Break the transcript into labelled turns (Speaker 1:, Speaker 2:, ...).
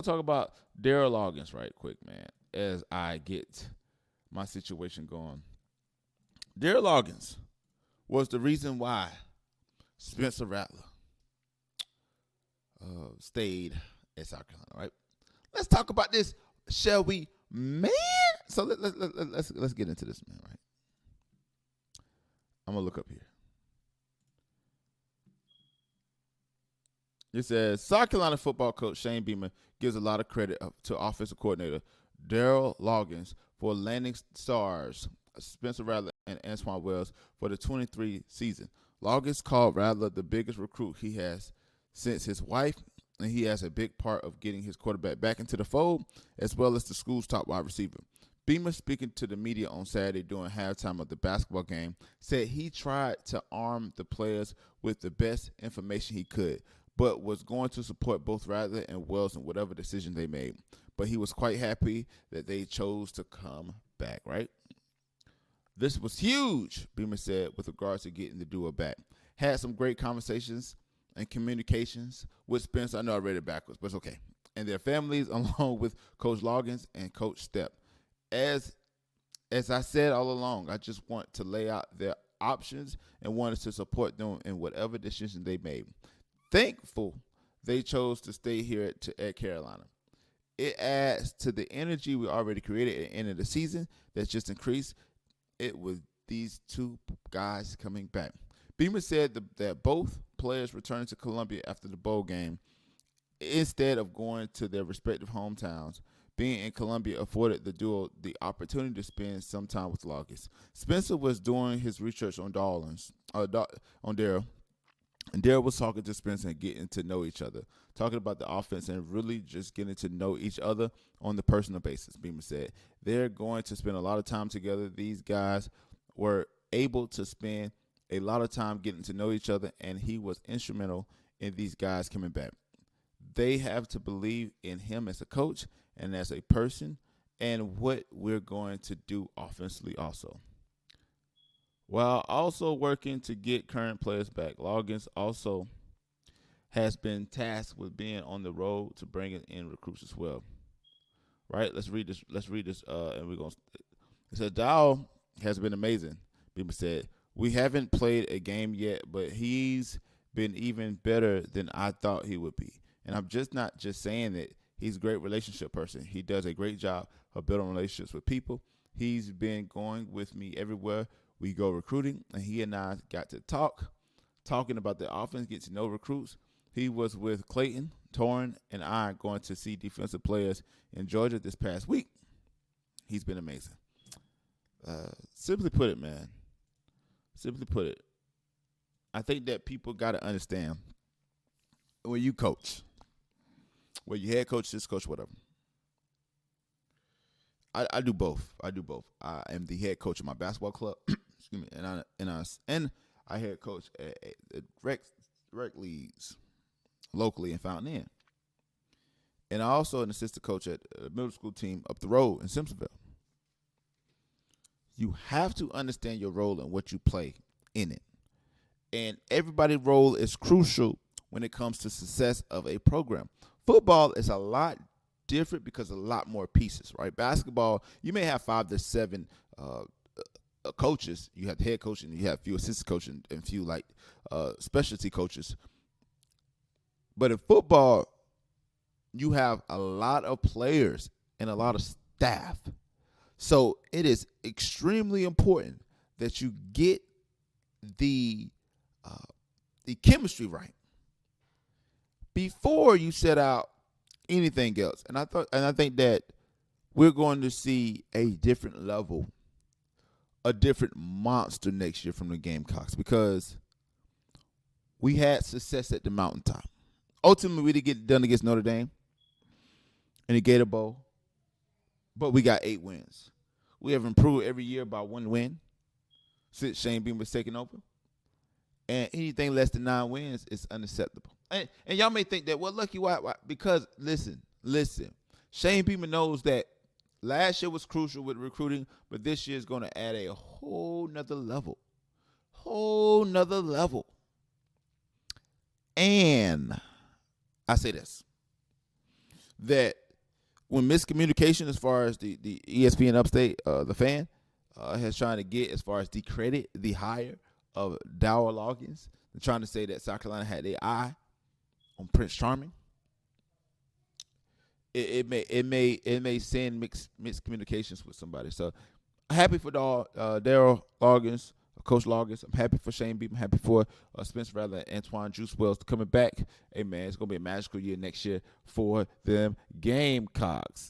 Speaker 1: talk about Dowell Loggains right quick, man, as I get my situation going. Dowell Loggains was the reason why Spencer Rattler stayed at South Carolina, right? Let's talk about this, shall we, man? So let's get into this, man, right? I'm going to look up here. It says South Carolina football coach Shane Beamer gives a lot of credit to offensive coordinator Dowell Loggains for landing stars Spencer Rattler and Antwane Wells for the 23 season. Loggains called Rattler the biggest recruit he has since his wife, and he has a big part of getting his quarterback back into the fold, as well as the school's top wide receiver. Beamer, speaking to the media on Saturday during halftime of the basketball game, said he tried to arm the players with the best information he could, but was going to support both Rattler and Wells in whatever decision they made. But he was quite happy that they chose to come back, right? This was huge, Beamer said, with regards to getting the duo back. Had some great conversations and communications with Spence. I know I read it backwards, but it's okay. And their families, along with Coach Loggins and Coach Stepp. As I said all along, I just want to lay out their options and wanted to support them in whatever decision they made. Thankful they chose to stay here at Carolina. It adds to the energy we already created at the end of the season that's just increased. It was these two guys coming back. Beamer said that both players returned to Columbia after the bowl game instead of going to their respective hometowns. Being in Columbia afforded the duo the opportunity to spend some time with Loggins. Spencer was doing his research on Darrell, and Darrell was talking to Spencer and getting to know each other, talking about the offense and really just getting to know each other on the personal basis, Beamer said. They're going to spend a lot of time together. These guys were able to spend a lot of time getting to know each other, and he was instrumental in these guys coming back. They have to believe in him as a coach and as a person and what we're going to do offensively also. While also working to get current players back, Loggins also has been tasked with being on the road to bringing in recruits as well. Right? Let's read this. And we're going to. It said, Dowell has been amazing, Beamer said. We haven't played a game yet, but he's been even better than I thought he would be. And I'm just not just saying that he's a great relationship person. He does a great job of building relationships with people. He's been going with me everywhere we go recruiting, and he and I got to talking about the offense, get to know recruits. He was with Clayton, Torrin, and I going to see defensive players in Georgia this past week. He's been amazing. Simply put it, man. Simply put it, I think that people got to understand when you coach, when you head coach, assistant coach, whatever. I do both. I am the head coach of my basketball club. Excuse me, and I head coach at rec leagues locally in Fountain Inn, and I also an assistant coach at a middle school team up the road in Simpsonville. You have to understand your role and what you play in it, and everybody's role is crucial when it comes to success of a program. Football is a lot different because a lot more pieces, right? Basketball, you may have 5 to 7 coaches. You have the head coach and you have a few assistant coaches and a few like specialty coaches. But in football, you have a lot of players and a lot of staff. So it is extremely important that you get the chemistry right before you set out anything else. And I think that we're going to see a different level, a different monster next year from the Gamecocks because we had success at the mountaintop. Ultimately, we didn't get it done against Notre Dame in the Gator Bowl, but we got 8 wins. We have improved every year by 1 win since Shane Beamer was taken over. And anything less than 9 wins is unacceptable. And y'all may think that, well, Lucky, why? Because, listen. Shane Beamer knows that last year was crucial with recruiting, but this year is going to add a whole nother level. And I say this. that when miscommunication as far as the ESPN Upstate, the fan, has trying to get as far as decredit the hire of Dowell Loggains. They're trying to say that South Carolina had their eye on Prince Charming. It may send mixed communications with somebody. So I'm happy for Dowell Loggains, Coach Loggins. I'm happy for Shane Beamer. I'm happy for Spencer Rattler and Antwane Juice Wells coming back. Hey man, it's gonna be a magical year next year for them Gamecocks.